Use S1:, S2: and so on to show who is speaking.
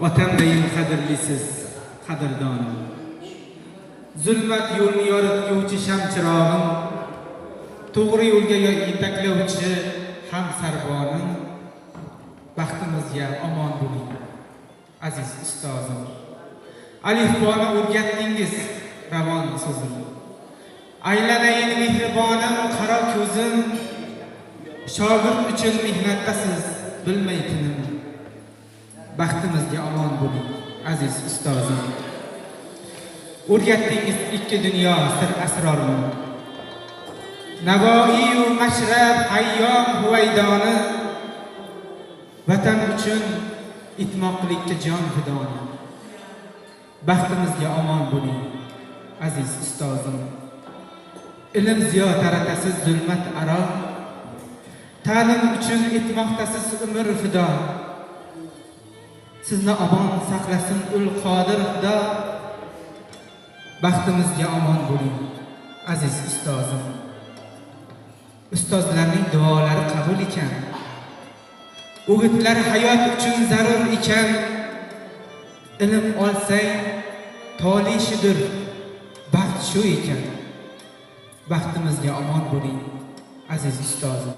S1: Vatandayin qadrlisiz, qadrdonim. Zulmat yo'lni yoritguvchi shamchirog'im, to'g'ri yo'lga yetaklovchi ham sarbonim. Baxtimizga omon bo'ling, aziz ustozim. Alifboni o'rgatdingiz, ravon so'zim. Aylanayin mehribonim, qaro ko'zim. Shogird uchun mehnatdasiz, bilmay tinim. Baxtimizga omon bo'ling, aziz ustozim. O'rgatdingiz ikki dunyo sir asrorini. Navoiy-u Mashrab, Hayyom, Huvaydoni. Vatan uchun itmoqlikka jon fidoni. Baxtimizga omon bo'ling, aziz ustozim. Ilm ziyo taratasiz zulmat aro. Ta'lim uchun etmoqdasiz umr fido. Sizni omon saqlasin ul qodir Xudo. Baxtimizga omon bo'ling, aziz ustozim. Ustozlarning duolari qabul ekan. O'gitlar hayot uchun zarur ekan. Ilm olsang tolishidir, baxt shu ekan. Baxtimizga omon bo'ling, aziz ustozim.